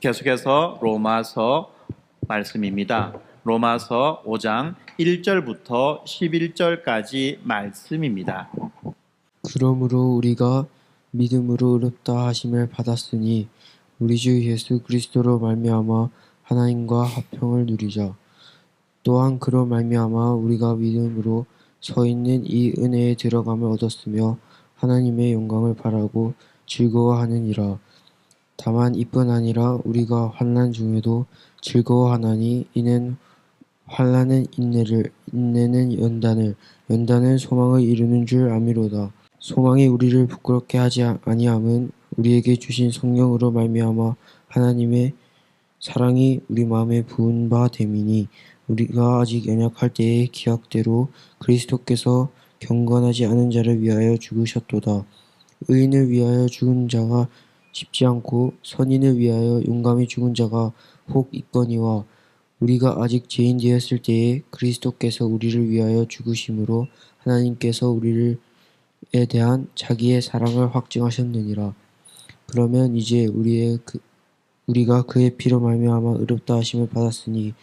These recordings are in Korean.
계속해서 로마서 말씀입니다. 로마서 5장 1절부터 11절까지 말씀입니다. 그러므로 우리가 믿음으로 의롭다 하심을 받았으니 우리 주 예수 그리스도로 말미암아 하나님과 화평을 누리자. 또한 그로 말미암아 우리가 믿음으로 서 있는 이 은혜에 들어감을 얻었으며 하나님의 영광을 바라고 즐거워하느니라. 다만 이뿐 아니라 우리가 환난 중에도 즐거워하나니 이는 환난은 인내를, 인내는 연단을, 연단은 소망을 이루는 줄 아미로다. 소망이 우리를 부끄럽게 하지 아니함은 우리에게 주신 성령으로 말미암아 하나님의 사랑이 우리 마음에 부은 바 됨이니 우리가 아직 연약할 때의 기약대로 그리스도께서 경건하지 않은 자를 위하여 죽으셨도다. 의인을 위하여 죽은 자가 쉽지 않고 선인을 위하여 용감히 죽은 자가 혹 있거니와 우리가 아직 죄인 되었을 때에 그리스도께서 우리를 위하여 죽으심으로 하나님께서 우리를 에 대한 자기의 사랑을 확증하셨느니라. 그러면 이제 우리가 그의 피로 말미암아 의롭다 하심을 받았으니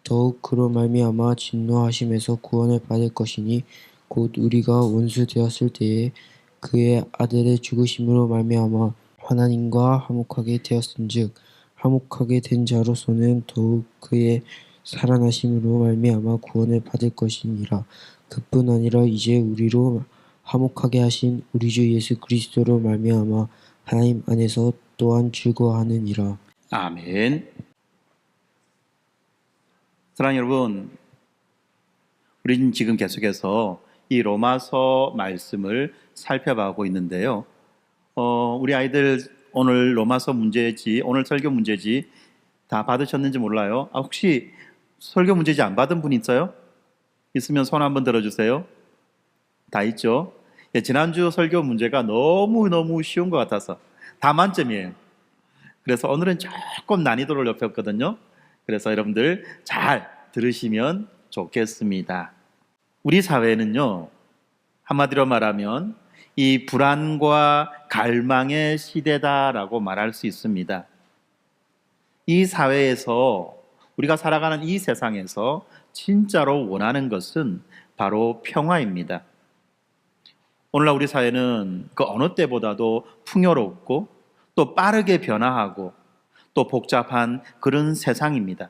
더욱 그로 말미암아 진노하심에서 구원을 받을 것이니 곧 우리가 원수 되었을 때에 그의 아들의 죽으심으로 말미암아 하나님과 화목하게 되었은즉 화목하게 된 자로서는 더욱 그의 살아나심으로 말미암아 구원을 받을 것이니라. 그뿐 아니라 이제 우리로 화목하게 하신 우리 주 예수 그리스도로 말미암아 하나님 안에서 또한 즐거워하느니라. 아멘. 사랑하는 여러분, 우리는 지금 계속해서 이 로마서 말씀을 살펴보고 있는데요. 우리 아이들 오늘 로마서 문제지, 오늘 설교 문제지 다 받으셨는지 몰라요. 혹시 설교 문제지 안 받은 분 있어요? 있으면 손 한번 들어주세요. 다 있죠? 예, 지난주 설교 문제가 너무너무 쉬운 것 같아서 다 만점이에요. 그래서 오늘은 조금 난이도를 높였거든요. 그래서 여러분들 잘 들으시면 좋겠습니다. 우리 사회는요, 한마디로 말하면 이 불안과 갈망의 시대다라고 말할 수 있습니다. 이 사회에서 우리가 살아가는 이 세상에서 진짜로 원하는 것은 바로 평화입니다. 오늘날 우리 사회는 그 어느 때보다도 풍요롭고 또 빠르게 변화하고 또 복잡한 그런 세상입니다.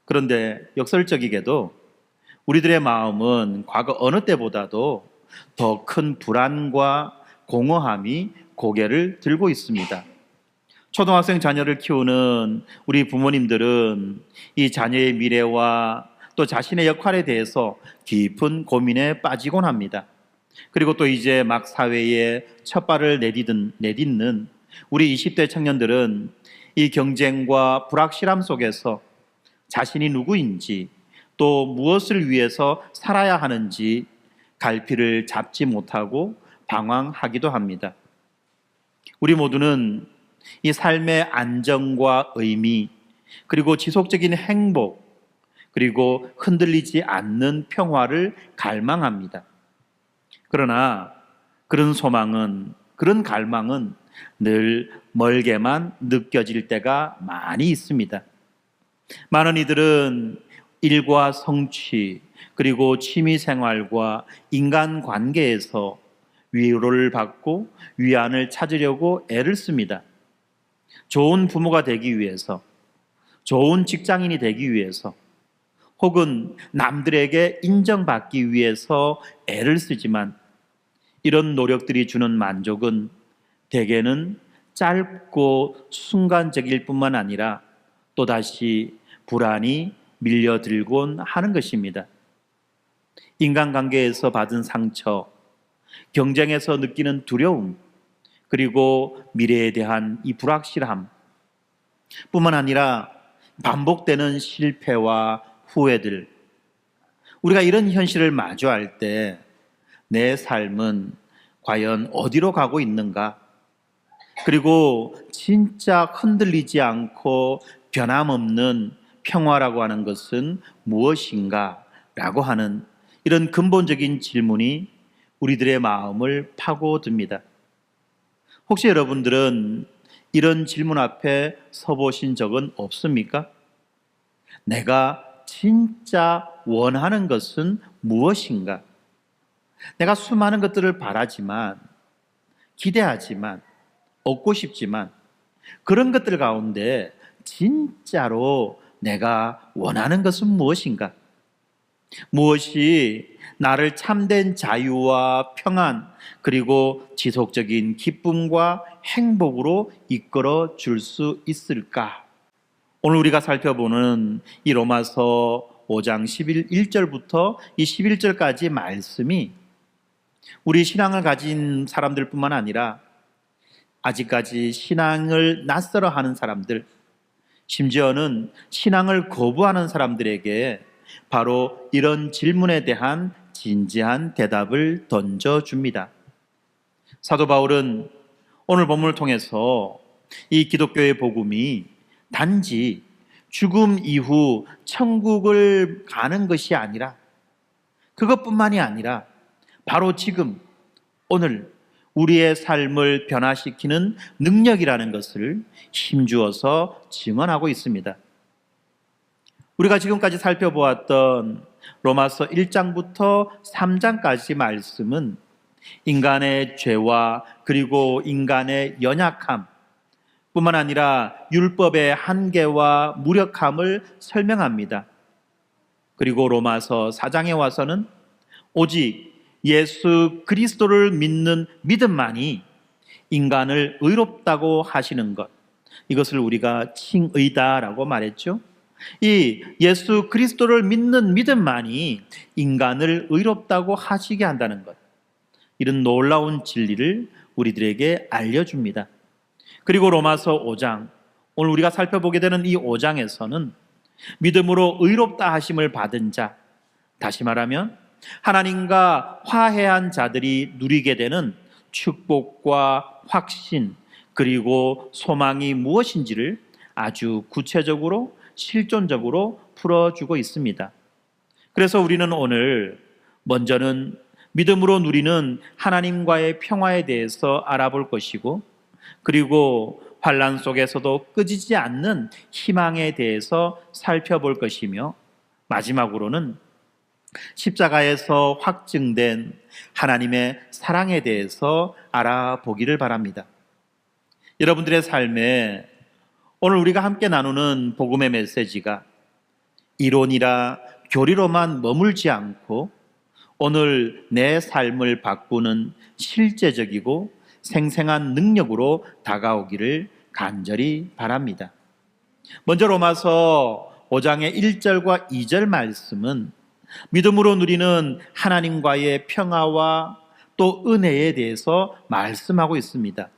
그런데 역설적이게도 우리들의 마음은 과거 어느 때보다도 더 큰 불안과 공허함이 고개를 들고 있습니다. 초등학생 자녀를 키우는 우리 부모님들은 이 자녀의 미래와 또 자신의 역할에 대해서 깊은 고민에 빠지곤 합니다. 그리고 또 이제 막 사회에 첫 발을 내딛는 우리 20대 청년들은 이 경쟁과 불확실함 속에서 자신이 누구인지 또 무엇을 위해서 살아야 하는지 갈피를 잡지 못하고 방황하기도 합니다. 우리 모두는 이 삶의 안정과 의미, 그리고 지속적인 행복, 그리고 흔들리지 않는 평화를 갈망합니다. 그러나 그런 소망은, 그런 갈망은 늘 멀게만 느껴질 때가 많이 있습니다. 많은 이들은 일과 성취, 그리고 취미생활과 인간관계에서 위로를 받고 위안을 찾으려고 애를 씁니다. 좋은 부모가 되기 위해서, 좋은 직장인이 되기 위해서, 혹은 남들에게 인정받기 위해서 애를 쓰지만 이런 노력들이 주는 만족은 대개는 짧고 순간적일 뿐만 아니라 또다시 불안이 밀려들곤 하는 것입니다. 인간관계에서 받은 상처, 경쟁에서 느끼는 두려움, 그리고 미래에 대한 이 불확실함 뿐만 아니라 반복되는 실패와 후회들, 우리가 이런 현실을 마주할 때 내 삶은 과연 어디로 가고 있는가? 그리고 진짜 흔들리지 않고 변함없는 평화라고 하는 것은 무엇인가? 라고 하는 이런 근본적인 질문이 우리들의 마음을 파고듭니다. 혹시 여러분들은 이런 질문 앞에 서보신 적은 없습니까? 내가 진짜 원하는 것은 무엇인가? 내가 수많은 것들을 바라지만, 기대하지만, 얻고 싶지만, 그런 것들 가운데 진짜로 내가 원하는 것은 무엇인가? 무엇이 나를 참된 자유와 평안, 그리고 지속적인 기쁨과 행복으로 이끌어 줄 수 있을까? 오늘 우리가 살펴보는 이 로마서 5장 1절부터 이 11절까지 말씀이 우리 신앙을 가진 사람들뿐만 아니라 아직까지 신앙을 낯설어 하는 사람들, 심지어는 신앙을 거부하는 사람들에게 바로 이런 질문에 대한 진지한 대답을 던져줍니다. 사도 바울은 오늘 본문을 통해서 이 기독교의 복음이 단지 죽음 이후 천국을 가는 것이 아니라, 그것뿐만이 아니라 바로 지금 오늘 우리의 삶을 변화시키는 능력이라는 것을 힘주어서 증언하고 있습니다. 우리가 지금까지 살펴보았던 로마서 1장부터 3장까지 말씀은 인간의 죄와 그리고 인간의 연약함 뿐만 아니라 율법의 한계와 무력함을 설명합니다. 그리고 로마서 4장에 와서는 오직 예수 그리스도를 믿는 믿음만이 인간을 의롭다고 하시는 것, 이것을 우리가 칭의다라고 말했죠. 이 예수 그리스도를 믿는 믿음만이 인간을 의롭다고 하시게 한다는 것, 이런 놀라운 진리를 우리들에게 알려줍니다. 그리고 로마서 5장, 오늘 우리가 살펴보게 되는 이 5장에서는 믿음으로 의롭다 하심을 받은 자, 다시 말하면 하나님과 화해한 자들이 누리게 되는 축복과 확신, 그리고 소망이 무엇인지를 아주 구체적으로 실존적으로 풀어주고 있습니다. 그래서 우리는 오늘 먼저는 믿음으로 누리는 하나님과의 평화에 대해서 알아볼 것이고, 그리고 환난 속에서도 끄지지 않는 희망에 대해서 살펴볼 것이며, 마지막으로는 십자가에서 확증된 하나님의 사랑에 대해서 알아보기를 바랍니다. 여러분들의 삶에 오늘 우리가 함께 나누는 복음의 메시지가 이론이라 교리로만 머물지 않고 오늘 내 삶을 바꾸는 실제적이고 생생한 능력으로 다가오기를 간절히 바랍니다. 먼저 로마서 5장의 1절과 2절 말씀은 믿음으로 누리는 하나님과의 평화와 또 은혜에 대해서 말씀하고 있습니다.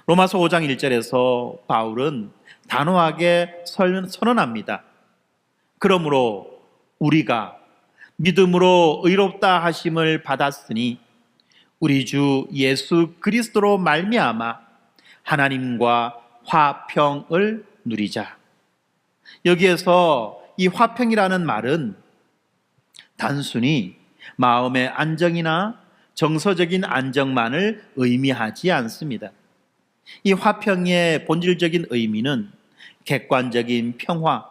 로마서 5장 1절에서 바울은 단호하게 선언합니다. 그러므로 우리가 믿음으로 의롭다 하심을 받았으니 우리 주 예수 그리스도로 말미암아 하나님과 화평을 누리자. 여기에서 이 화평이라는 말은 단순히 마음의 안정이나 정서적인 안정만을 의미하지 않습니다. 이 화평의 본질적인 의미는 객관적인 평화,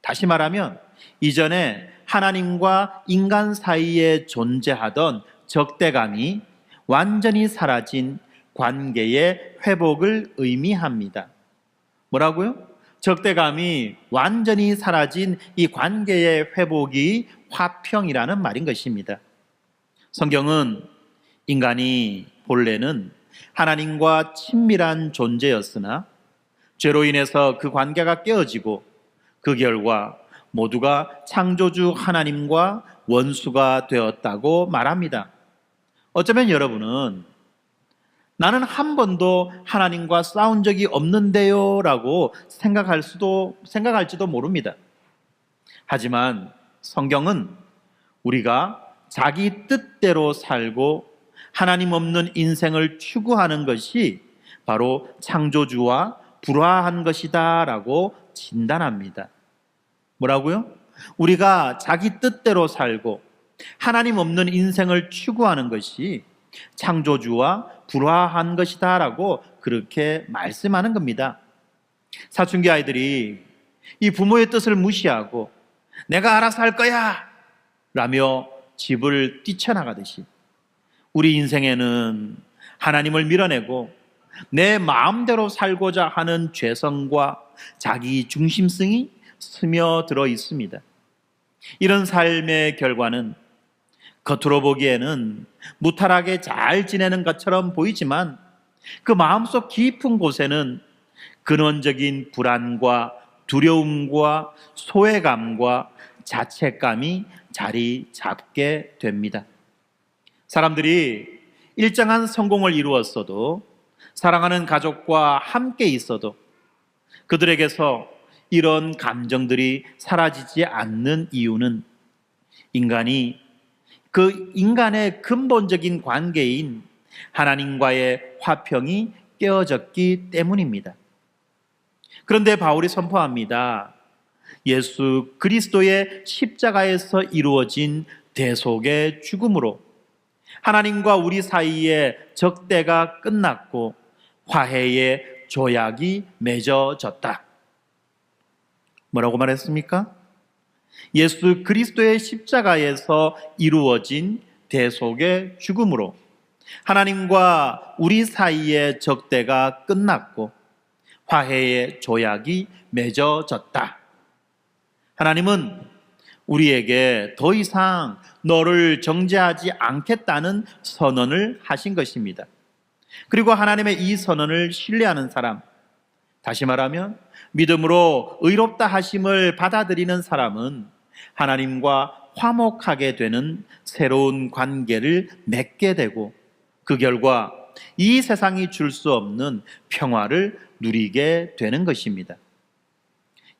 다시 말하면 이전에 하나님과 인간 사이에 존재하던 적대감이 완전히 사라진 관계의 회복을 의미합니다. 뭐라고요? 적대감이 완전히 사라진 이 관계의 회복이 화평이라는 말인 것입니다. 성경은 인간이 본래는 하나님과 친밀한 존재였으나 죄로 인해서 그 관계가 깨어지고 그 결과 모두가 창조주 하나님과 원수가 되었다고 말합니다. 어쩌면 여러분은 나는 한 번도 하나님과 싸운 적이 없는데요 라고 생각할지도 모릅니다. 하지만 성경은 우리가 자기 뜻대로 살고 하나님 없는 인생을 추구하는 것이 바로 창조주와 불화한 것이다 라고 진단합니다. 뭐라고요? 우리가 자기 뜻대로 살고 하나님 없는 인생을 추구하는 것이 창조주와 불화한 것이다 라고 그렇게 말씀하는 겁니다. 사춘기 아이들이 이 부모의 뜻을 무시하고 내가 알아서 할 거야 라며 집을 뛰쳐나가듯이 우리 인생에는 하나님을 밀어내고 내 마음대로 살고자 하는 죄성과 자기 중심성이 스며들어 있습니다. 이런 삶의 결과는 겉으로 보기에는 무탈하게 잘 지내는 것처럼 보이지만 그 마음속 깊은 곳에는 근원적인 불안과 두려움과 소외감과 자책감이 자리 잡게 됩니다. 사람들이 일정한 성공을 이루었어도 사랑하는 가족과 함께 있어도 그들에게서 이런 감정들이 사라지지 않는 이유는 인간이 그 인간의 근본적인 관계인 하나님과의 화평이 깨어졌기 때문입니다. 그런데 바울이 선포합니다. 예수 그리스도의 십자가에서 이루어진 대속의 죽음으로 하나님과 우리 사이의 적대가 끝났고 화해의 조약이 맺어졌다. 뭐라고 말했습니까? 예수 그리스도의 십자가에서 이루어진 대속의 죽음으로 하나님과 우리 사이의 적대가 끝났고 화해의 조약이 맺어졌다. 하나님은 우리에게 더 이상 너를 정죄하지 않겠다는 선언을 하신 것입니다. 그리고 하나님의 이 선언을 신뢰하는 사람, 다시 말하면 믿음으로 의롭다 하심을 받아들이는 사람은 하나님과 화목하게 되는 새로운 관계를 맺게 되고 그 결과 이 세상이 줄 수 없는 평화를 누리게 되는 것입니다.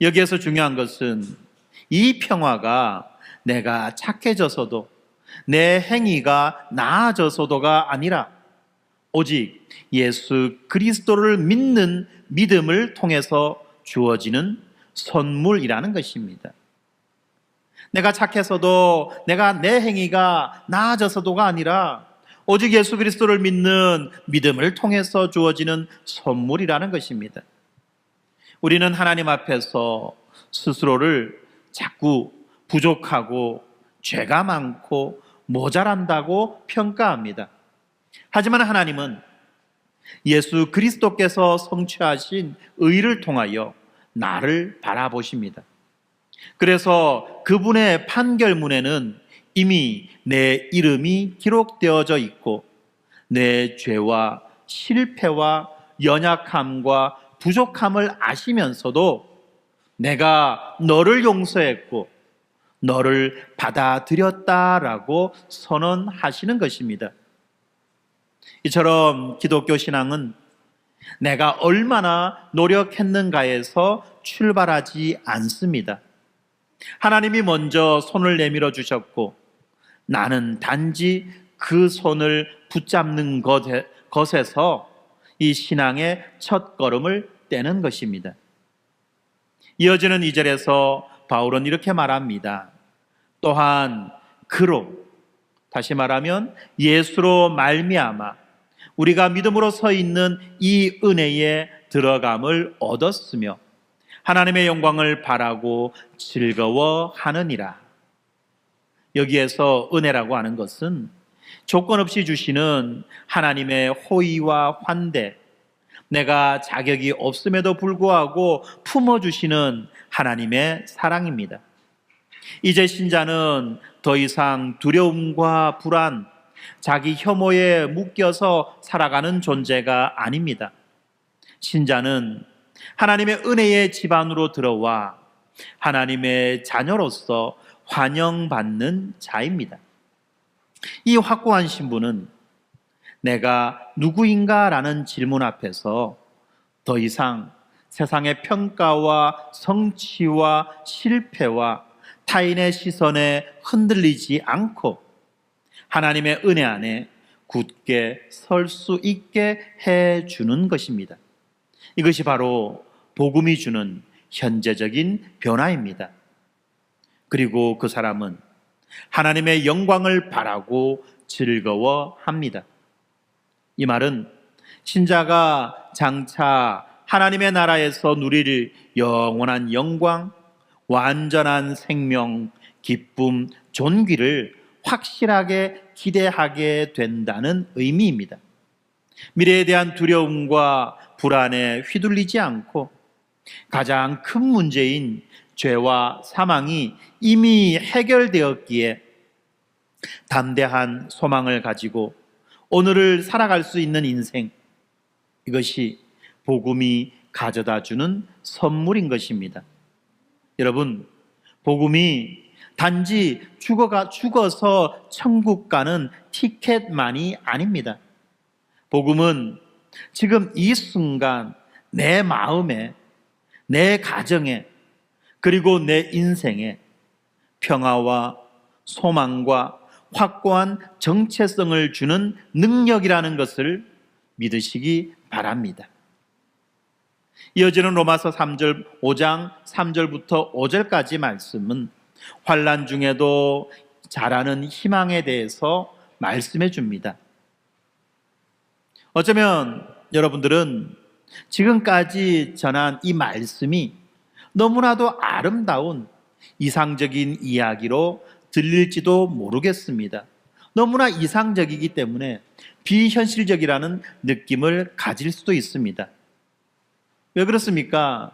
여기에서 중요한 것은 이 평화가 내가 착해져서도 내 행위가 나아져서도가 아니라 오직 예수 그리스도를 믿는 믿음을 통해서 주어지는 선물이라는 것입니다. 내가 착해서도 내가 내 행위가 나아져서도가 아니라 오직 예수 그리스도를 믿는 믿음을 통해서 주어지는 선물이라는 것입니다. 우리는 하나님 앞에서 스스로를 자꾸 부족하고 죄가 많고 모자란다고 평가합니다. 하지만 하나님은 예수 그리스도께서 성취하신 의를 통하여 나를 바라보십니다. 그래서 그분의 판결문에는 이미 내 이름이 기록되어져 있고 내 죄와 실패와 연약함과 부족함을 아시면서도 내가 너를 용서했고 너를 받아들였다라고 선언하시는 것입니다. 이처럼 기독교 신앙은 내가 얼마나 노력했는가에서 출발하지 않습니다. 하나님이 먼저 손을 내밀어 주셨고 나는 단지 그 손을 붙잡는 것에서 이 신앙의 첫 걸음을 떼는 것입니다. 이어지는 2절에서 바울은 이렇게 말합니다. 또한 그로, 다시 말하면 예수로 말미암아 우리가 믿음으로 서 있는 이 은혜에 들어감을 얻었으며 하나님의 영광을 바라고 즐거워하느니라. 여기에서 은혜라고 하는 것은 조건 없이 주시는 하나님의 호의와 환대, 내가 자격이 없음에도 불구하고 품어주시는 하나님의 사랑입니다. 이제 신자는 더 이상 두려움과 불안, 자기 혐오에 묶여서 살아가는 존재가 아닙니다. 신자는 하나님의 은혜의 집안으로 들어와 하나님의 자녀로서 환영받는 자입니다. 이 확고한 신분은 내가 누구인가라는 질문 앞에서 더 이상 세상의 평가와 성취와 실패와 타인의 시선에 흔들리지 않고 하나님의 은혜 안에 굳게 설 수 있게 해주는 것입니다. 이것이 바로 복음이 주는 현재적인 변화입니다. 그리고 그 사람은 하나님의 영광을 바라고 즐거워합니다. 이 말은 신자가 장차 하나님의 나라에서 누릴 영원한 영광, 완전한 생명, 기쁨, 존귀를 확실하게 기대하게 된다는 의미입니다. 미래에 대한 두려움과 불안에 휘둘리지 않고 가장 큰 문제인 죄와 사망이 이미 해결되었기에 담대한 소망을 가지고 오늘을 살아갈 수 있는 인생, 이것이 복음이 가져다 주는 선물인 것입니다. 여러분, 복음이 단지 죽어서 천국 가는 티켓만이 아닙니다. 복음은 지금 이 순간 내 마음에, 내 가정에, 그리고 내 인생에 평화와 소망과 확고한 정체성을 주는 능력이라는 것을 믿으시기 바랍니다. 이어지는 로마서 5장 3절부터 5절까지 말씀은 환난 중에도 자라는 희망에 대해서 말씀해 줍니다. 어쩌면 여러분들은 지금까지 전한 이 말씀이 너무나도 아름다운 이상적인 이야기로 들릴지도 모르겠습니다. 너무나 이상적이기 때문에 비현실적이라는 느낌을 가질 수도 있습니다. 왜 그렇습니까?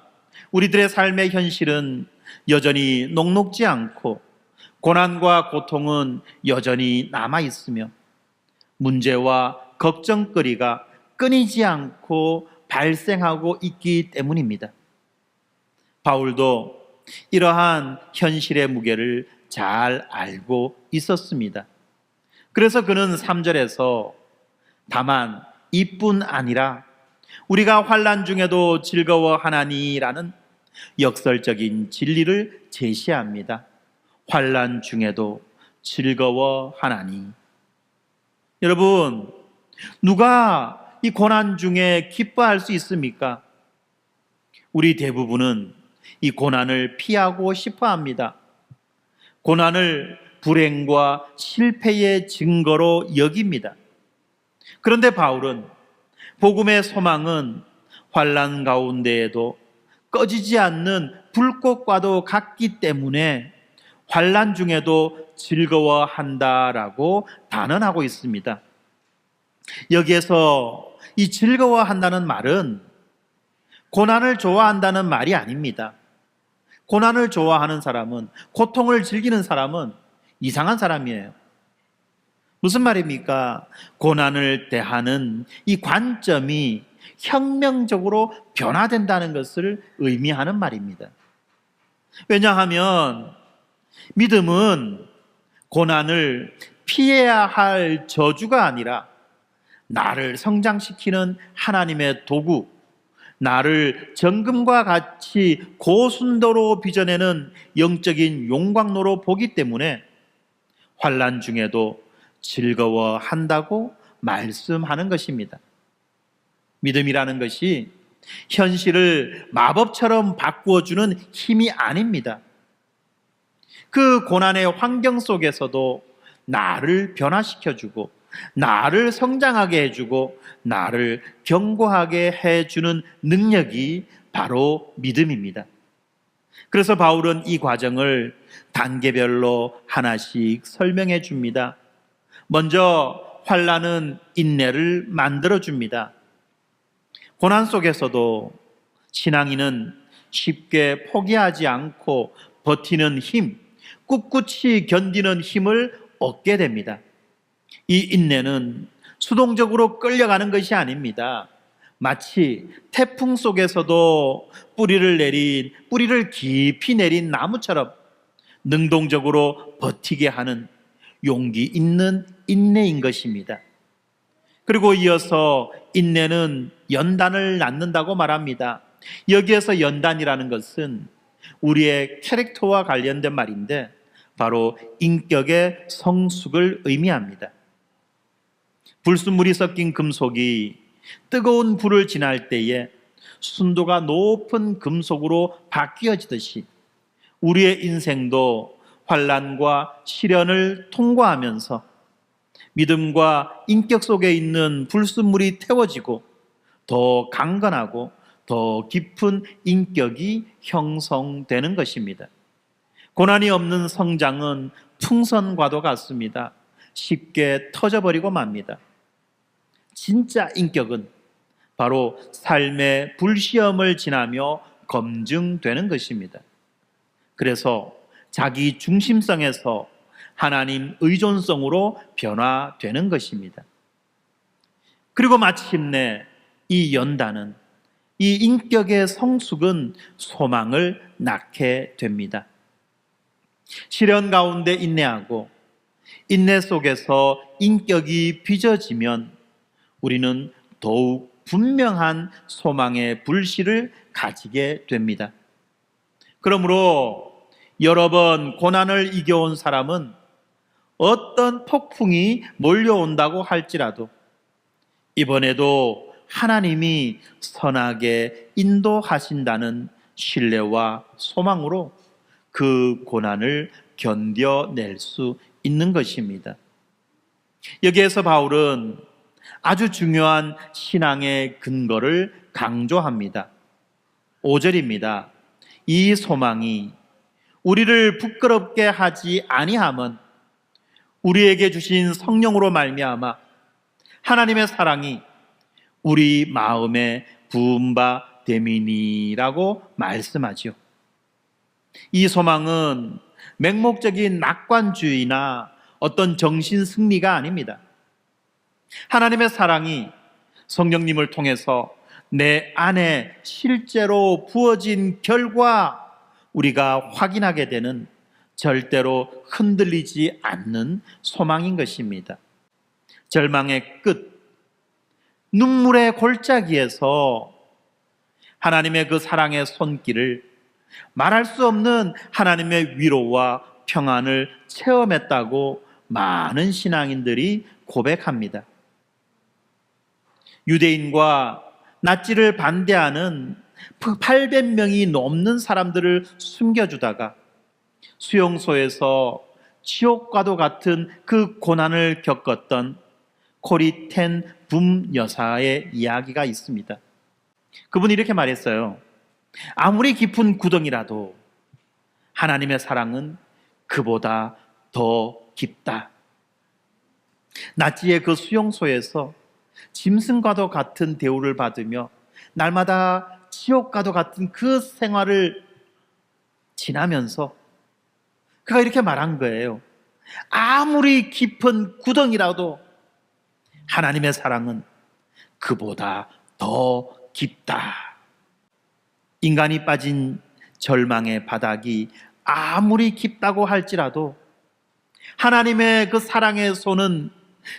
우리들의 삶의 현실은 여전히 녹록지 않고 고난과 고통은 여전히 남아 있으며 문제와 걱정거리가 끊이지 않고 발생하고 있기 때문입니다. 바울도 이러한 현실의 무게를 잘 알고 있었습니다. 그래서 그는 3절에서 다만 이뿐 아니라 우리가 환난 중에도 즐거워하나니라는 역설적인 진리를 제시합니다. 환난 중에도 즐거워하나니. 여러분, 누가 이 고난 중에 기뻐할 수 있습니까? 우리 대부분은 이 고난을 피하고 싶어 합니다. 고난을 불행과 실패의 증거로 여깁니다. 그런데 바울은 복음의 소망은 환난 가운데에도 꺼지지 않는 불꽃과도 같기 때문에 환난 중에도 즐거워한다라고 단언하고 있습니다. 여기에서 이 즐거워한다는 말은 고난을 좋아한다는 말이 아닙니다. 고난을 좋아하는 사람은, 고통을 즐기는 사람은 이상한 사람이에요. 무슨 말입니까? 고난을 대하는 이 관점이 혁명적으로 변화된다는 것을 의미하는 말입니다. 왜냐하면 믿음은 고난을 피해야 할 저주가 아니라 나를 성장시키는 하나님의 도구, 나를 정금과 같이 고순도로 빚어내는 영적인 용광로로 보기 때문에 환난 중에도 즐거워한다고 말씀하는 것입니다. 믿음이라는 것이 현실을 마법처럼 바꾸어주는 힘이 아닙니다. 그 고난의 환경 속에서도 나를 변화시켜주고 나를 성장하게 해주고 나를 견고하게 해주는 능력이 바로 믿음입니다. 그래서 바울은 이 과정을 단계별로 하나씩 설명해 줍니다. 먼저 환난은 인내를 만들어 줍니다. 고난 속에서도 신앙인은 쉽게 포기하지 않고 버티는 힘, 꿋꿋이 견디는 힘을 얻게 됩니다. 이 인내는 수동적으로 끌려가는 것이 아닙니다. 마치 태풍 속에서도 뿌리를 깊이 내린 나무처럼 능동적으로 버티게 하는 용기 있는 인내인 것입니다. 그리고 이어서 인내는 연단을 낳는다고 말합니다. 여기에서 연단이라는 것은 우리의 캐릭터와 관련된 말인데 바로 인격의 성숙을 의미합니다. 불순물이 섞인 금속이 뜨거운 불을 지날 때에 순도가 높은 금속으로 바뀌어지듯이 우리의 인생도 환난과 시련을 통과하면서 믿음과 인격 속에 있는 불순물이 태워지고 더 강건하고 더 깊은 인격이 형성되는 것입니다. 고난이 없는 성장은 풍선과도 같습니다. 쉽게 터져버리고 맙니다. 진짜 인격은 바로 삶의 불시험을 지나며 검증되는 것입니다. 그래서 자기 중심성에서 하나님 의존성으로 변화되는 것입니다. 그리고 마침내 이 연단은, 이 인격의 성숙은 소망을 낳게 됩니다. 시련 가운데 인내하고 인내 속에서 인격이 빚어지면 우리는 더욱 분명한 소망의 불씨를 가지게 됩니다. 그러므로 여러 번 고난을 이겨온 사람은 어떤 폭풍이 몰려온다고 할지라도 이번에도 하나님이 선하게 인도하신다는 신뢰와 소망으로 그 고난을 견뎌낼 수 있는 것입니다. 여기에서 바울은 아주 중요한 신앙의 근거를 강조합니다. 5절입니다. 이 소망이 우리를 부끄럽게 하지 아니함은 우리에게 주신 성령으로 말미암아 하나님의 사랑이 우리 마음에 부은 바 됨이니라고 말씀하지요. 이 소망은 맹목적인 낙관주의나 어떤 정신 승리가 아닙니다. 하나님의 사랑이 성령님을 통해서 내 안에 실제로 부어진 결과 우리가 확인하게 되는 절대로 흔들리지 않는 소망인 것입니다. 절망의 끝, 눈물의 골짜기에서 하나님의 그 사랑의 손길을, 말할 수 없는 하나님의 위로와 평안을 체험했다고 많은 신앙인들이 고백합니다. 유대인과 낫지를 반대하는 800명이 넘는 사람들을 숨겨주다가 수용소에서 지옥과도 같은 그 고난을 겪었던 코리 텐 붐 여사의 이야기가 있습니다. 그분이 이렇게 말했어요. 아무리 깊은 구덩이라도 하나님의 사랑은 그보다 더 깊다. 나치의 그 수용소에서 짐승과도 같은 대우를 받으며 날마다 지옥과도 같은 그 생활을 지나면서 그가 이렇게 말한 거예요. 아무리 깊은 구덩이라도 하나님의 사랑은 그보다 더 깊다. 인간이 빠진 절망의 바닥이 아무리 깊다고 할지라도 하나님의 그 사랑의 손은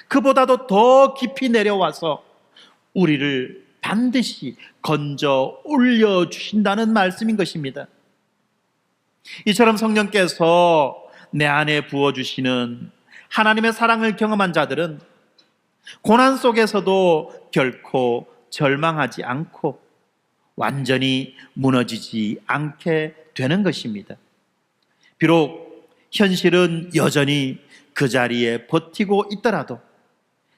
그보다도 더 깊이 내려와서 우리를 반드시 건져 올려주신다는 말씀인 것입니다. 이처럼 성령께서 내 안에 부어주시는 하나님의 사랑을 경험한 자들은 고난 속에서도 결코 절망하지 않고 완전히 무너지지 않게 되는 것입니다. 비록 현실은 여전히 그 자리에 버티고 있더라도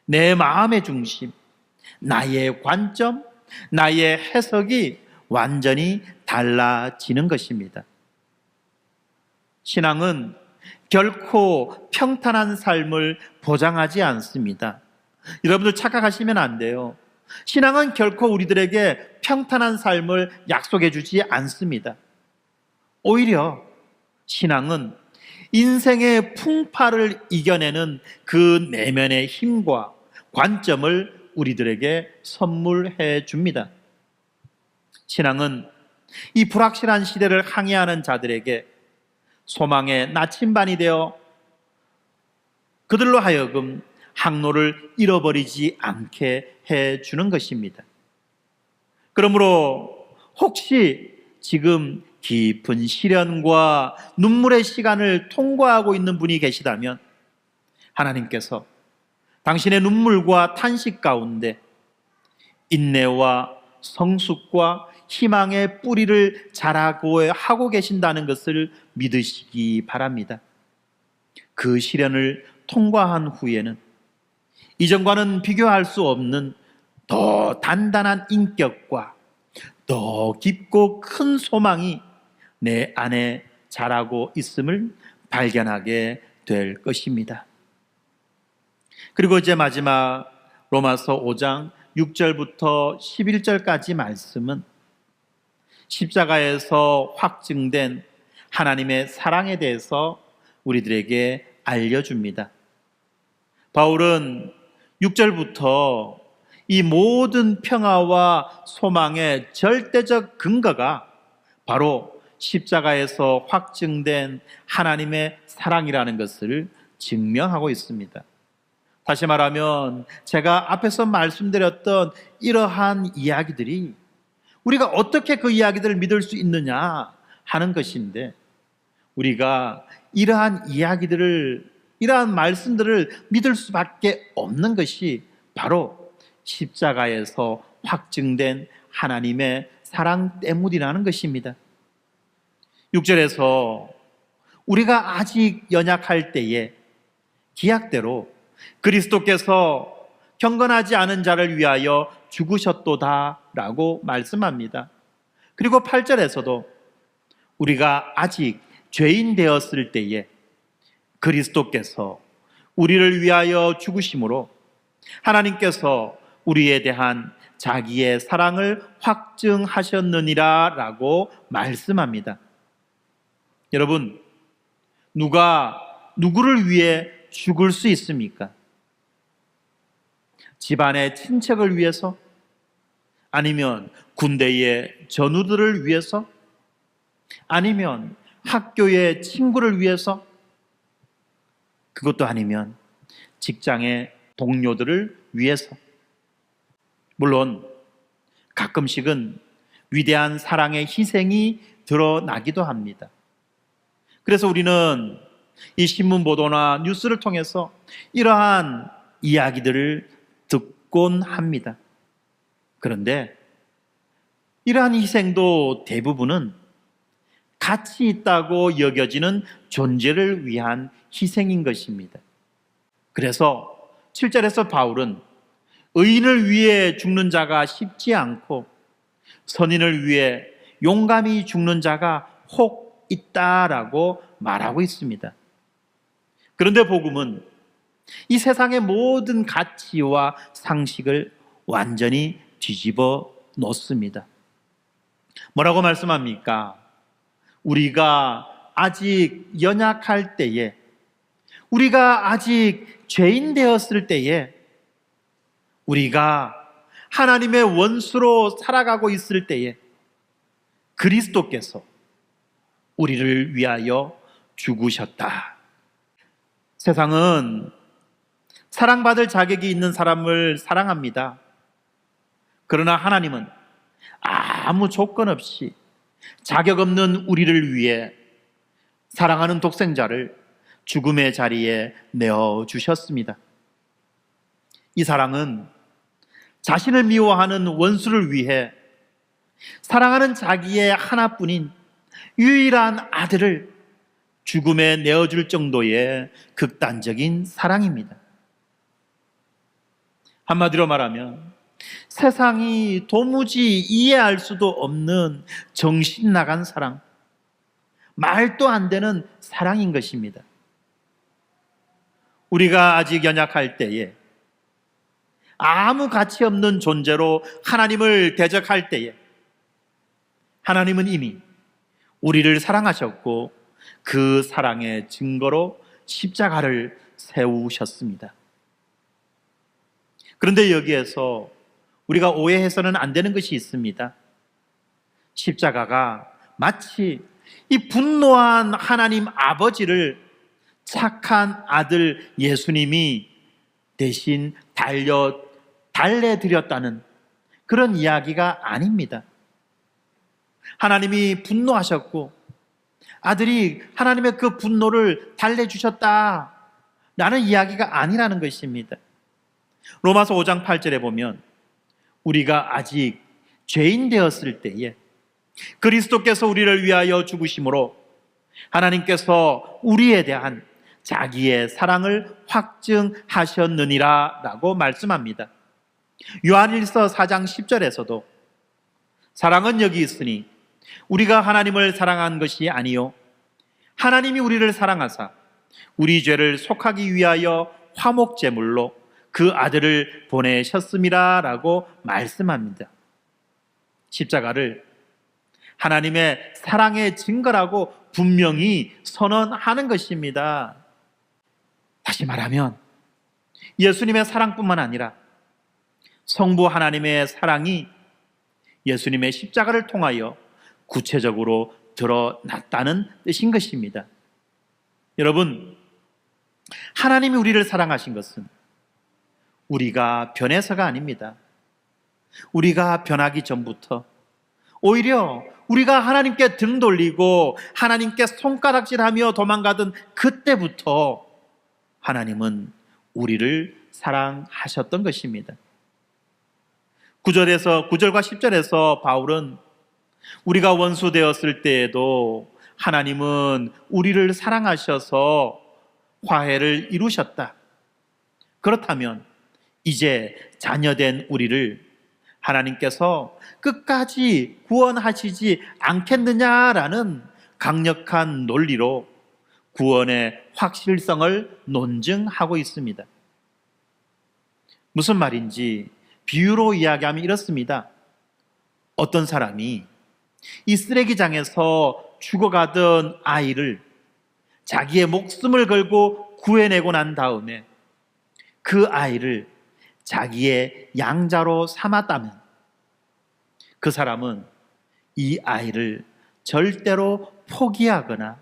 내 마음의 중심, 나의 관점, 나의 해석이 완전히 달라지는 것입니다. 신앙은 결코 평탄한 삶을 보장하지 않습니다. 여러분들 착각하시면 안 돼요. 신앙은 결코 우리들에게 평탄한 삶을 약속해 주지 않습니다. 오히려 신앙은 인생의 풍파를 이겨내는 그 내면의 힘과 관점을 우리들에게 선물해 줍니다. 신앙은 이 불확실한 시대를 항해하는 자들에게 소망의 나침반이 되어 그들로 하여금 항로를 잃어버리지 않게 해주는 것입니다. 그러므로 혹시 지금 깊은 시련과 눈물의 시간을 통과하고 있는 분이 계시다면 하나님께서 당신의 눈물과 탄식 가운데 인내와 성숙과 희망의 뿌리를 자라고 하고 계신다는 것을 믿으시기 바랍니다. 그 시련을 통과한 후에는 이전과는 비교할 수 없는 더 단단한 인격과 더 깊고 큰 소망이 내 안에 자라고 있음을 발견하게 될 것입니다. 그리고 이제 마지막 로마서 5장 6절부터 11절까지 말씀은 십자가에서 확증된 하나님의 사랑에 대해서 우리들에게 알려줍니다. 바울은 6절부터 이 모든 평화와 소망의 절대적 근거가 바로 십자가에서 확증된 하나님의 사랑이라는 것을 증명하고 있습니다. 다시 말하면 제가 앞에서 말씀드렸던 이러한 이야기들이 우리가 어떻게 그 이야기들을 믿을 수 있느냐 하는 것인데, 우리가 이러한 이야기들을, 이러한 말씀들을 믿을 수밖에 없는 것이 바로 십자가에서 확증된 하나님의 사랑 때문이라는 것입니다. 6절에서 우리가 아직 연약할 때에 기약대로 그리스도께서 경건하지 않은 자를 위하여 죽으셨도다 라고 말씀합니다. 그리고 8절에서도 우리가 아직 죄인 되었을 때에 그리스도께서 우리를 위하여 죽으심으로 하나님께서 우리에 대한 자기의 사랑을 확증하셨느니라 라고 말씀합니다. 여러분, 누가 누구를 위해 죽을 수 있습니까? 집안의 친척을 위해서? 아니면 군대의 전우들을 위해서? 아니면 학교의 친구를 위해서? 그것도 아니면 직장의 동료들을 위해서? 물론 가끔씩은 위대한 사랑의 희생이 드러나기도 합니다. 그래서 우리는 이 신문 보도나 뉴스를 통해서 이러한 이야기들을 듣곤 합니다. 그런데 이러한 희생도 대부분은 가치 있다고 여겨지는 존재를 위한 희생인 것입니다. 그래서 7절에서 바울은 의인을 위해 죽는 자가 쉽지 않고 선인을 위해 용감히 죽는 자가 혹 있다라고 말하고 있습니다. 그런데 복음은 이 세상의 모든 가치와 상식을 완전히 뒤집어 놓습니다. 뭐라고 말씀합니까? 우리가 아직 연약할 때에, 우리가 아직 죄인 되었을 때에, 우리가 하나님의 원수로 살아가고 있을 때에 그리스도께서 우리를 위하여 죽으셨다. 세상은 사랑받을 자격이 있는 사람을 사랑합니다. 그러나 하나님은 아무 조건 없이 자격 없는 우리를 위해 사랑하는 독생자를 죽음의 자리에 내어주셨습니다. 이 사랑은 자신을 미워하는 원수를 위해 사랑하는 자기의 하나뿐인 유일한 아들을 죽음에 내어줄 정도의 극단적인 사랑입니다. 한마디로 말하면 세상이 도무지 이해할 수도 없는 정신 나간 사랑, 말도 안 되는 사랑인 것입니다. 우리가 아직 연약할 때에, 아무 가치 없는 존재로 하나님을 대적할 때에 하나님은 이미 우리를 사랑하셨고 그 사랑의 증거로 십자가를 세우셨습니다. 그런데 여기에서 우리가 오해해서는 안 되는 것이 있습니다. 십자가가 마치 이 분노한 하나님 아버지를 착한 아들 예수님이 대신 달래드렸다는 그런 이야기가 아닙니다. 하나님이 분노하셨고 아들이 하나님의 그 분노를 달래주셨다라는 이야기가 아니라는 것입니다. 로마서 5장 8절에 보면 우리가 아직 죄인 되었을 때에 그리스도께서 우리를 위하여 죽으심으로 하나님께서 우리에 대한 자기의 사랑을 확증하셨느니라 라고 말씀합니다. 요한일서 4장 10절에서도 사랑은 여기 있으니 우리가 하나님을 사랑한 것이 아니요 하나님이 우리를 사랑하사 우리 죄를 속하기 위하여 화목제물로 그 아들을 보내셨음이라 라고 말씀합니다. 십자가를 하나님의 사랑의 증거라고 분명히 선언하는 것입니다. 다시 말하면 예수님의 사랑뿐만 아니라 성부 하나님의 사랑이 예수님의 십자가를 통하여 구체적으로 드러났다는 뜻인 것입니다. 여러분, 하나님이 우리를 사랑하신 것은 우리가 변해서가 아닙니다. 우리가 변하기 전부터 오히려 우리가 하나님께 등 돌리고 하나님께 손가락질하며 도망가던 그때부터 하나님은 우리를 사랑하셨던 것입니다. 9절과 10절에서 바울은 우리가 원수 되었을 때에도 하나님은 우리를 사랑하셔서 화해를 이루셨다. 그렇다면 이제 자녀된 우리를 하나님께서 끝까지 구원하시지 않겠느냐라는 강력한 논리로 구원의 확실성을 논증하고 있습니다. 무슨 말인지 비유로 이야기하면 이렇습니다. 어떤 사람이 이 쓰레기장에서 죽어가던 아이를 자기의 목숨을 걸고 구해내고 난 다음에 그 아이를 자기의 양자로 삼았다면 그 사람은 이 아이를 절대로 포기하거나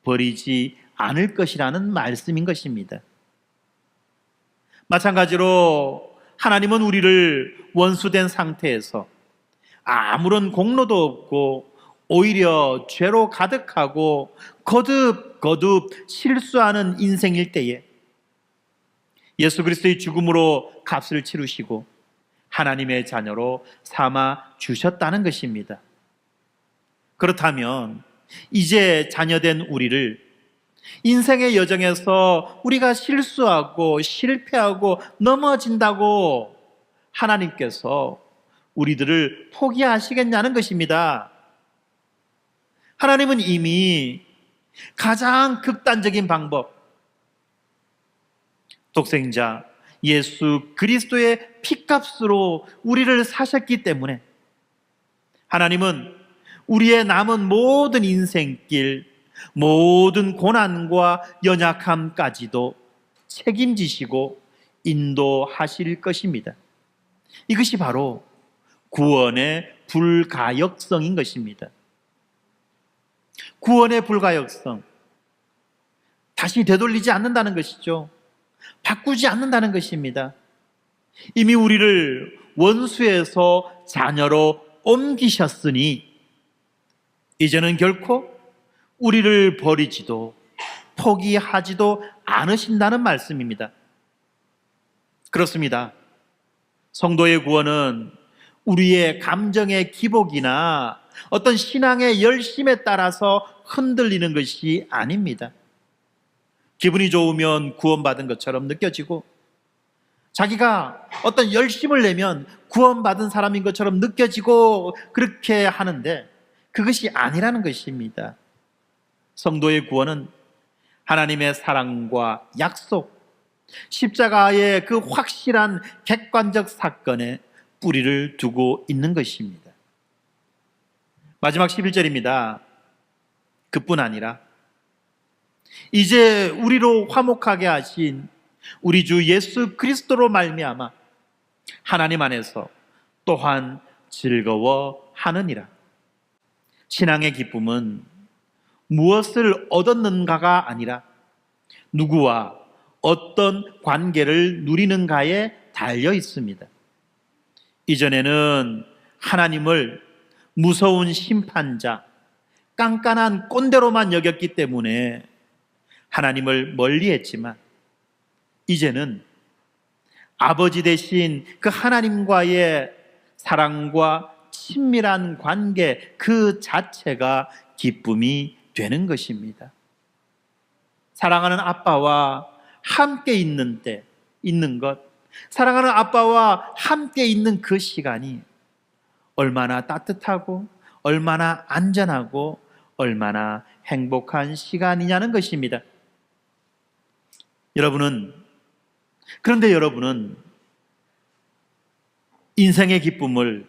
버리지 않을 것이라는 말씀인 것입니다. 마찬가지로 하나님은 우리를 원수된 상태에서 아무런 공로도 없고 오히려 죄로 가득하고 거듭거듭 실수하는 인생일 때에 예수 그리스도의 죽음으로 값을 치르시고 하나님의 자녀로 삼아 주셨다는 것입니다. 그렇다면 이제 자녀된 우리를 인생의 여정에서 우리가 실수하고 실패하고 넘어진다고 하나님께서 우리들을 포기하시겠냐는 것입니다. 하나님은 이미 가장 극단적인 방법, 독생자 예수 그리스도의 피값으로 우리를 사셨기 때문에 하나님은 우리의 남은 모든 인생길, 모든 고난과 연약함까지도 책임지시고 인도하실 것입니다. 이것이 바로 구원의 불가역성인 것입니다. 구원의 불가역성, 다시 되돌리지 않는다는 것이죠. 바꾸지 않는다는 것입니다. 이미 우리를 원수에서 자녀로 옮기셨으니 이제는 결코 우리를 버리지도 포기하지도 않으신다는 말씀입니다. 그렇습니다. 성도의 구원은 우리의 감정의 기복이나 어떤 신앙의 열심에 따라서 흔들리는 것이 아닙니다. 기분이 좋으면 구원받은 것처럼 느껴지고 자기가 어떤 열심을 내면 구원받은 사람인 것처럼 느껴지고 그렇게 하는데 그것이 아니라는 것입니다. 성도의 구원은 하나님의 사랑과 약속, 십자가의 그 확실한 객관적 사건에 뿌리를 두고 있는 것입니다. 마지막 11절입니다. 그뿐 아니라 이제 우리로 화목하게 하신 우리 주 예수 그리스도로 말미암아 하나님 안에서 또한 즐거워하느니라. 신앙의 기쁨은 무엇을 얻었는가가 아니라 누구와 어떤 관계를 누리는가에 달려 있습니다. 이전에는 하나님을 무서운 심판자, 깐깐한 꼰대로만 여겼기 때문에 하나님을 멀리했지만 이제는 아버지 되신 그 하나님과의 사랑과 친밀한 관계 그 자체가 기쁨이 되는 것입니다. 사랑하는 아빠와 함께 있는 것, 사랑하는 아빠와 함께 있는 그 시간이 얼마나 따뜻하고 얼마나 안전하고 얼마나 행복한 시간이냐는 것입니다. 그런데 여러분은 인생의 기쁨을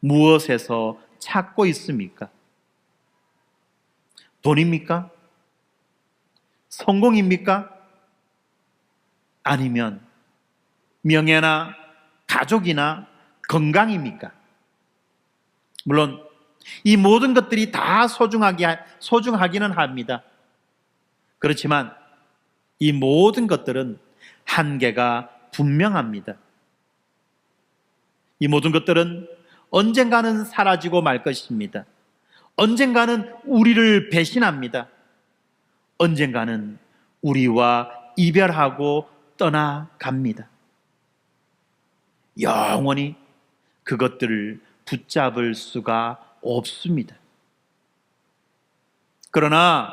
무엇에서 찾고 있습니까? 돈입니까? 성공입니까? 아니면 명예나 가족이나 건강입니까? 물론 이 모든 것들이 다 소중하기는 합니다. 그렇지만 이 모든 것들은 한계가 분명합니다. 이 모든 것들은 언젠가는 사라지고 말 것입니다. 언젠가는 우리를 배신합니다. 언젠가는 우리와 이별하고 떠나갑니다. 영원히 그것들을 붙잡을 수가 없습니다. 그러나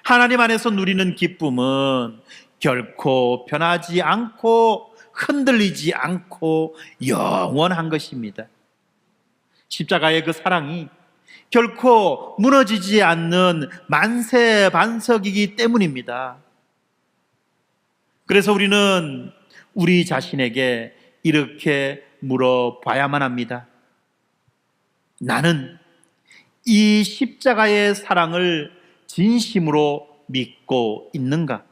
하나님 안에서 누리는 기쁨은 결코 변하지 않고 흔들리지 않고 영원한 것입니다. 십자가의 그 사랑이 결코 무너지지 않는 만세반석이기 때문입니다. 그래서 우리는 우리 자신에게 이렇게 물어봐야만 합니다. 나는 이 십자가의 사랑을 진심으로 믿고 있는가?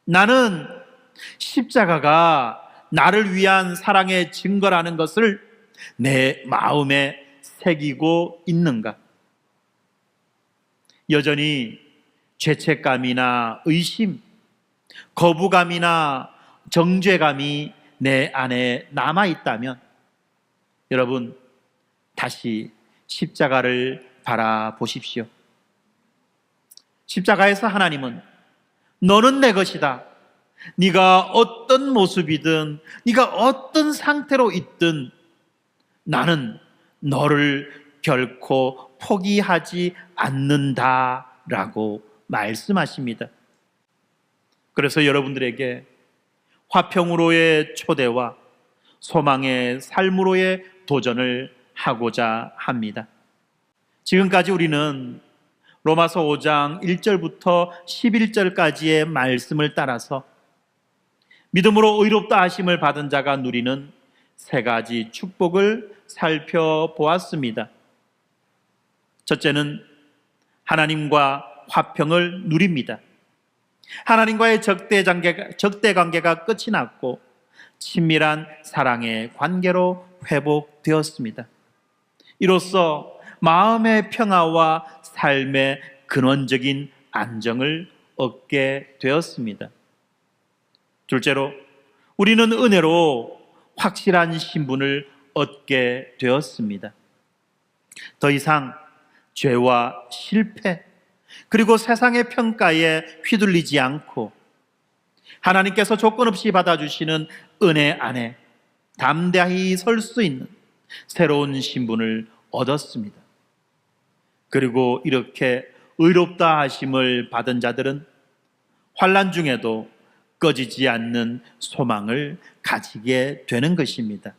나는 십자가가 나를 위한 사랑의 증거라는 것을 내 마음에 새기고 있는가? 여전히 죄책감이나 의심, 거부감이나 정죄감이 내 안에 남아있다면 여러분 다시 십자가를 바라보십시오. 십자가에서 하나님은 너는 내 것이다. 네가 어떤 모습이든 네가 어떤 상태로 있든 나는 너를 결코 포기하지 않는다라고 말씀하십니다. 그래서 여러분들에게 화평으로의 초대와 소망의 삶으로의 도전을 하고자 합니다. 지금까지 우리는 로마서 5장 1절부터 11절까지의 말씀을 따라서 믿음으로 의롭다 하심을 받은 자가 누리는 세 가지 축복을 살펴보았습니다. 첫째는 하나님과 화평을 누립니다. 하나님과의 적대 관계가 끝이 났고 친밀한 사랑의 관계로 회복되었습니다. 이로써 마음의 평화와 삶의 근원적인 안정을 얻게 되었습니다. 둘째로 우리는 은혜로 확실한 신분을 얻게 되었습니다. 더 이상 죄와 실패 그리고 세상의 평가에 휘둘리지 않고 하나님께서 조건 없이 받아주시는 은혜 안에 담대히 설 수 있는 새로운 신분을 얻었습니다. 그리고 이렇게 의롭다 하심을 받은 자들은 환난 중에도 꺼지지 않는 소망을 가지게 되는 것입니다.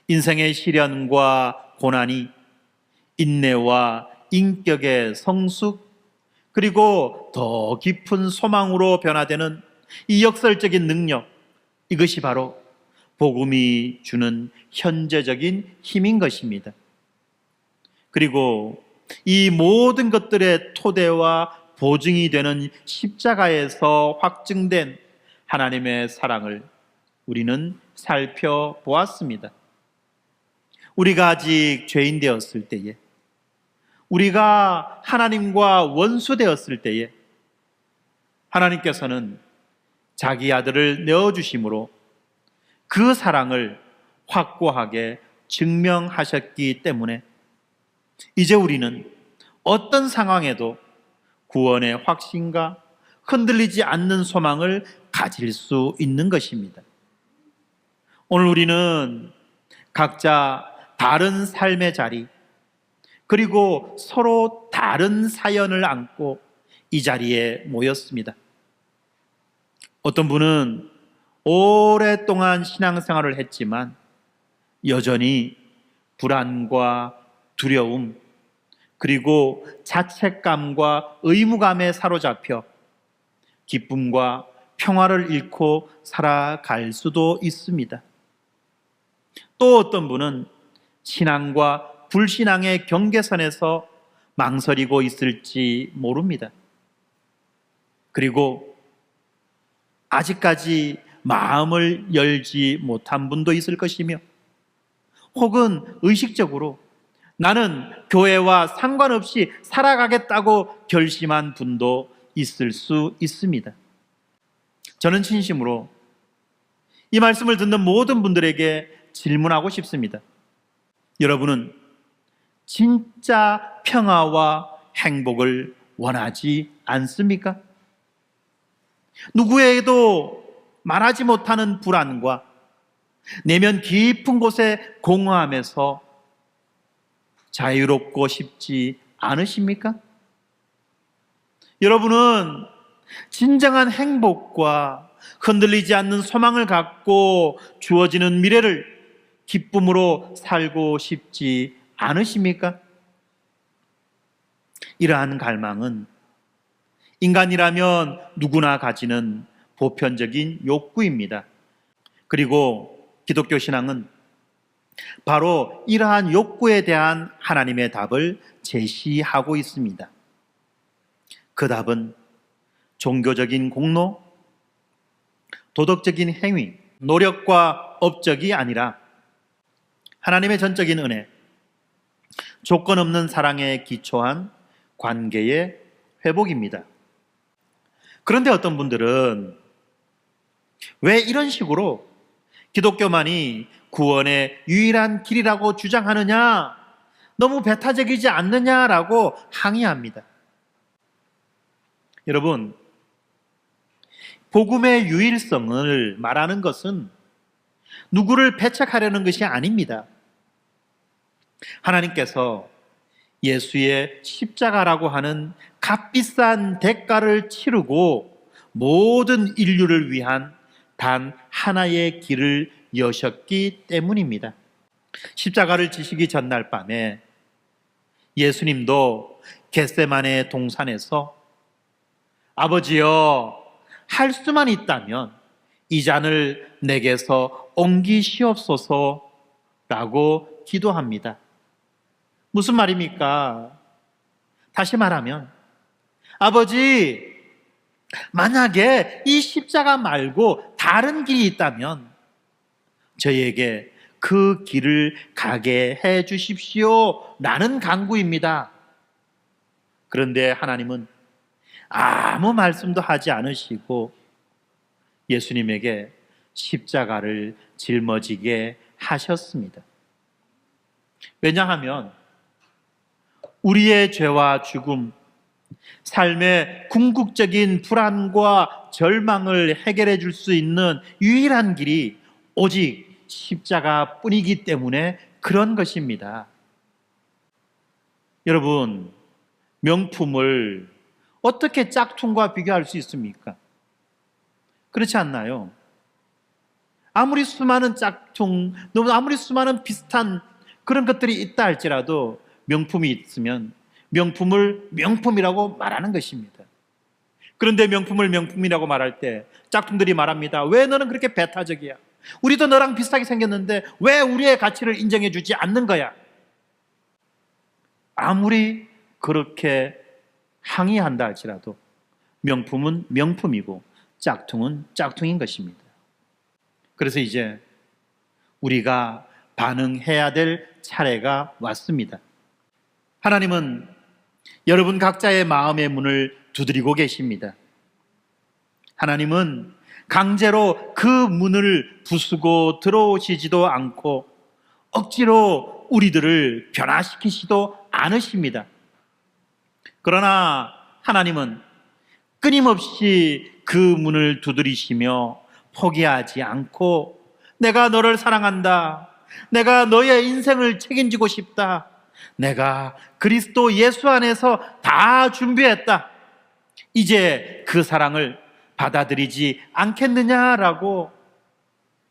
인생의 시련과 고난이 인내와 인격의 성숙 그리고 더 깊은 소망으로 변화되는 이 역설적인 능력, 이것이 바로 복음이 주는 현재적인 힘인 것입니다. 그리고 이 모든 것들의 토대와 보증이 되는 십자가에서 확증된 하나님의 사랑을 우리는 살펴보았습니다. 우리가 아직 죄인 되었을 때에, 우리가 하나님과 원수 되었을 때에 하나님께서는 자기 아들을 내어주심으로 그 사랑을 확고하게 증명하셨기 때문에 이제 우리는 어떤 상황에도 구원의 확신과 흔들리지 않는 소망을 가질 수 있는 것입니다. 오늘 우리는 각자 다른 삶의 자리 그리고 서로 다른 사연을 안고 이 자리에 모였습니다. 어떤 분은 오랫동안 신앙생활을 했지만 여전히 불안과 두려움, 그리고 자책감과 의무감에 사로잡혀 기쁨과 평화를 잃고 살아갈 수도 있습니다. 또 어떤 분은 신앙과 불신앙의 경계선에서 망설이고 있을지 모릅니다. 그리고 아직까지 마음을 열지 못한 분도 있을 것이며, 혹은 의식적으로 나는 교회와 상관없이 살아가겠다고 결심한 분도 있을 수 있습니다. 저는 진심으로 이 말씀을 듣는 모든 분들에게 질문하고 싶습니다. 여러분은 진짜 평화와 행복을 원하지 않습니까? 누구에게도 말하지 못하는 불안과 내면 깊은 곳에 공허함에서 자유롭고 싶지 않으십니까? 여러분은 진정한 행복과 흔들리지 않는 소망을 갖고 주어지는 미래를 기쁨으로 살고 싶지 않으십니까? 이러한 갈망은 인간이라면 누구나 가지는 보편적인 욕구입니다. 그리고 기독교 신앙은 바로 이러한 욕구에 대한 하나님의 답을 제시하고 있습니다. 그 답은 종교적인 공로, 도덕적인 행위, 노력과 업적이 아니라 하나님의 전적인 은혜, 조건 없는 사랑에 기초한 관계의 회복입니다. 그런데 어떤 분들은 왜 이런 식으로 기독교만이 구원의 유일한 길이라고 주장하느냐, 너무 배타적이지 않느냐라고 항의합니다. 여러분, 복음의 유일성을 말하는 것은 누구를 배척하려는 것이 아닙니다. 하나님께서 예수의 십자가라고 하는 값비싼 대가를 치르고 모든 인류를 위한 단 하나의 길을 여셨기 때문입니다. 십자가를 지시기 전날 밤에 예수님도 겟세마네 동산에서 아버지여, 할 수만 있다면 이 잔을 내게서 옮기시옵소서 라고 기도합니다. 무슨 말입니까? 다시 말하면, 아버지, 만약에 이 십자가 말고 다른 길이 있다면 저희에게 그 길을 가게 해 주십시오 라는 간구입니다. 그런데 하나님은 아무 말씀도 하지 않으시고 예수님에게 십자가를 짊어지게 하셨습니다. 왜냐하면 우리의 죄와 죽음, 삶의 궁극적인 불안과 절망을 해결해 줄 수 있는 유일한 길이 오직 십자가뿐이기 때문에 그런 것입니다. 여러분, 명품을 어떻게 짝퉁과 비교할 수 있습니까? 그렇지 않나요? 아무리 수많은 짝퉁, 아무리 수많은 비슷한 그런 것들이 있다 할지라도 명품이 있으면 명품을 명품이라고 말하는 것입니다. 그런데 명품을 명품이라고 말할 때 짝퉁들이 말합니다. 왜 너는 그렇게 배타적이야? 우리도 너랑 비슷하게 생겼는데 왜 우리의 가치를 인정해 주지 않는 거야? 아무리 그렇게 항의한다 할지라도 명품은 명품이고 짝퉁은 짝퉁인 것입니다. 그래서 이제 우리가 반응해야 될 차례가 왔습니다. 하나님은 여러분 각자의 마음의 문을 두드리고 계십니다. 하나님은 강제로 그 문을 부수고 들어오시지도 않고 억지로 우리들을 변화시키지도 않으십니다. 그러나 하나님은 끊임없이 그 문을 두드리시며 포기하지 않고 내가 너를 사랑한다. 내가 너의 인생을 책임지고 싶다. 내가 그리스도 예수 안에서 다 준비했다. 이제 그 사랑을 받아들이지 않겠느냐라고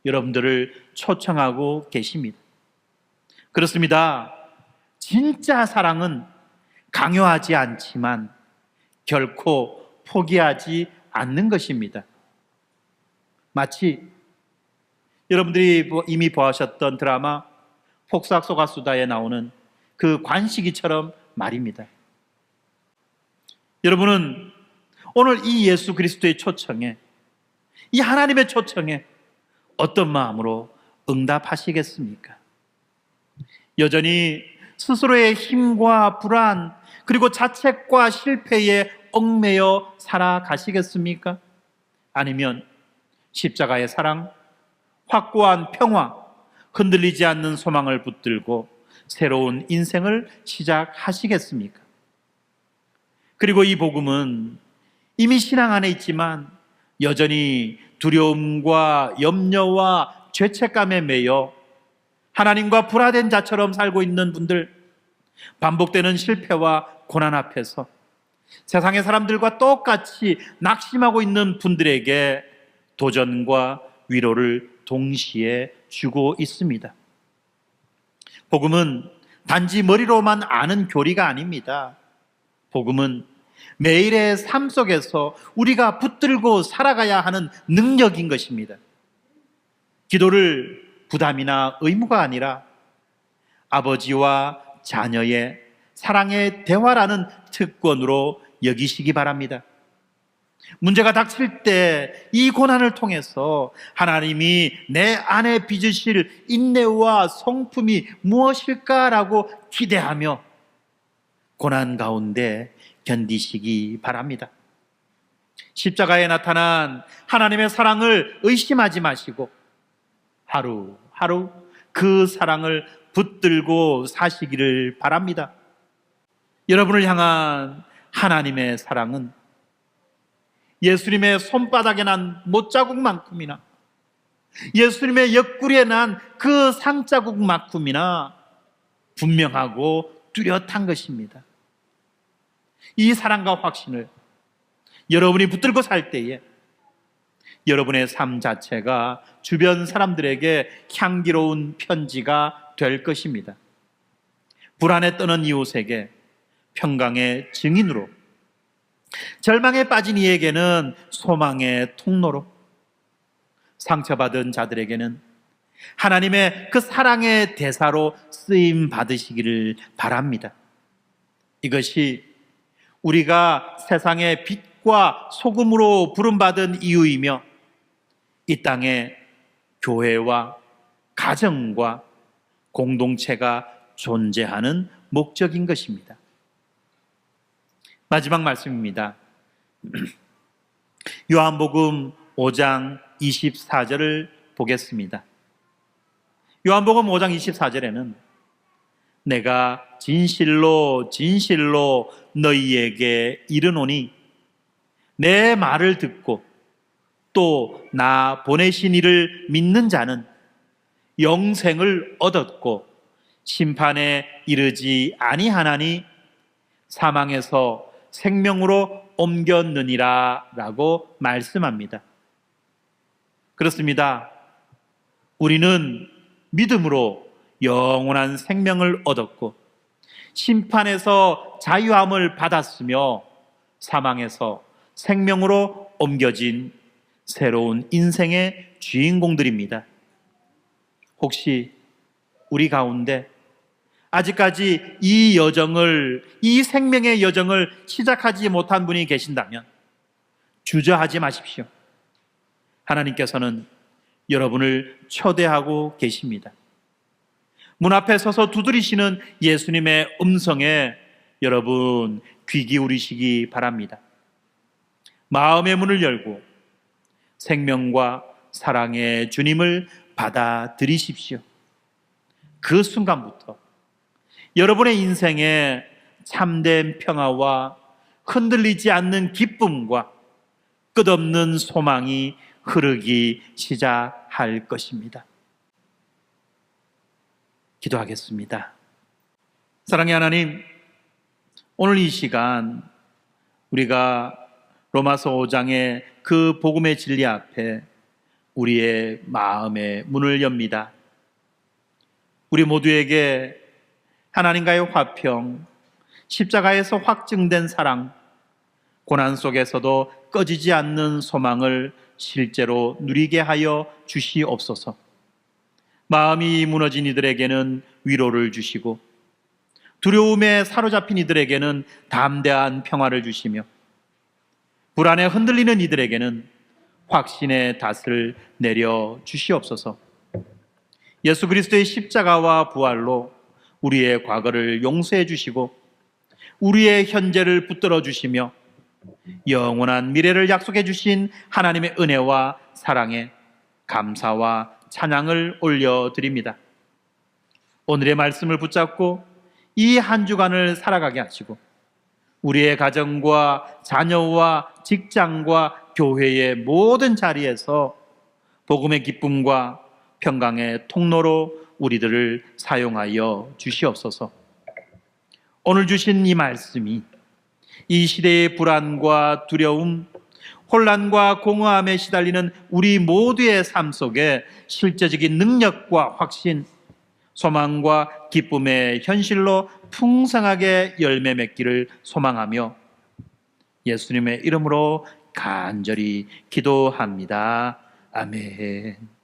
여러분들을 초청하고 계십니다. 그렇습니다. 진짜 사랑은 강요하지 않지만 결코 포기하지 않는 것입니다. 마치 여러분들이 이미 보셨던 드라마 폭삭소가수다에 나오는 그 관식이처럼 말입니다. 여러분은 오늘 이 예수 그리스도의 초청에, 이 하나님의 초청에 어떤 마음으로 응답하시겠습니까? 여전히 스스로의 힘과 불안, 그리고 자책과 실패에 얽매여 살아가시겠습니까? 아니면 십자가의 사랑, 확고한 평화, 흔들리지 않는 소망을 붙들고 새로운 인생을 시작하시겠습니까? 그리고 이 복음은 이미 신앙 안에 있지만 여전히 두려움과 염려와 죄책감에 매여 하나님과 불화된 자처럼 살고 있는 분들, 반복되는 실패와 고난 앞에서 세상의 사람들과 똑같이 낙심하고 있는 분들에게 도전과 위로를 동시에 주고 있습니다. 복음은 단지 머리로만 아는 교리가 아닙니다. 복음은 매일의 삶 속에서 우리가 붙들고 살아가야 하는 능력인 것입니다. 기도를 부담이나 의무가 아니라 아버지와 자녀의 사랑의 대화라는 특권으로 여기시기 바랍니다. 문제가 닥칠 때 이 고난을 통해서 하나님이 내 안에 빚으실 인내와 성품이 무엇일까라고 기대하며 고난 가운데 견디시기 바랍니다. 십자가에 나타난 하나님의 사랑을 의심하지 마시고 하루하루 그 사랑을 붙들고 사시기를 바랍니다. 여러분을 향한 하나님의 사랑은 예수님의 손바닥에 난 못자국만큼이나, 예수님의 옆구리에 난 그 상자국만큼이나 분명하고 뚜렷한 것입니다. 이 사랑과 확신을 여러분이 붙들고 살 때에 여러분의 삶 자체가 주변 사람들에게 향기로운 편지가 될 것입니다. 불안에 떠는 이웃에게 평강의 증인으로, 절망에 빠진 이에게는 소망의 통로로, 상처받은 자들에게는 하나님의 그 사랑의 대사로 쓰임 받으시기를 바랍니다. 이것이 우리가 세상의 빛과 소금으로 부름받은 이유이며 이 땅에 교회와 가정과 공동체가 존재하는 목적인 것입니다. 마지막 말씀입니다. 요한복음 5장 24절을 보겠습니다. 요한복음 5장 24절에는 내가 진실로 진실로 너희에게 이르노니 내 말을 듣고 또 나 보내신 이를 믿는 자는 영생을 얻었고 심판에 이르지 아니하나니 사망에서 생명으로 옮겼느니라 라고 말씀합니다. 그렇습니다. 우리는 믿음으로 영원한 생명을 얻었고 심판에서 자유함을 받았으며 사망에서 생명으로 옮겨진 새로운 인생의 주인공들입니다. 혹시 우리 가운데 아직까지 이 생명의 여정을 시작하지 못한 분이 계신다면 주저하지 마십시오. 하나님께서는 여러분을 초대하고 계십니다. 문 앞에 서서 두드리시는 예수님의 음성에 여러분 귀 기울이시기 바랍니다. 마음의 문을 열고 생명과 사랑의 주님을 받아들이십시오. 그 순간부터 여러분의 인생에 참된 평화와 흔들리지 않는 기쁨과 끝없는 소망이 흐르기 시작할 것입니다. 기도하겠습니다. 사랑의 하나님, 오늘 이 시간 우리가 로마서 5장의 그 복음의 진리 앞에 우리의 마음의 문을 엽니다. 우리 모두에게 하나님과의 화평, 십자가에서 확증된 사랑, 고난 속에서도 꺼지지 않는 소망을 실제로 누리게 하여 주시옵소서. 마음이 무너진 이들에게는 위로를 주시고 두려움에 사로잡힌 이들에게는 담대한 평화를 주시며 불안에 흔들리는 이들에게는 확신의 닷을 내려 주시옵소서. 예수 그리스도의 십자가와 부활로 우리의 과거를 용서해 주시고 우리의 현재를 붙들어 주시며 영원한 미래를 약속해 주신 하나님의 은혜와 사랑에 감사와 찬양을 올려드립니다. 오늘의 말씀을 붙잡고 이 한 주간을 살아가게 하시고 우리의 가정과 자녀와 직장과 교회의 모든 자리에서 복음의 기쁨과 평강의 통로로 우리들을 사용하여 주시옵소서. 오늘 주신 이 말씀이 이 시대의 불안과 두려움, 혼란과 공허함에 시달리는 우리 모두의 삶 속에 실제적인 능력과 확신, 소망과 기쁨의 현실로 풍성하게 열매 맺기를 소망하며 예수님의 이름으로 간절히 기도합니다. 아멘.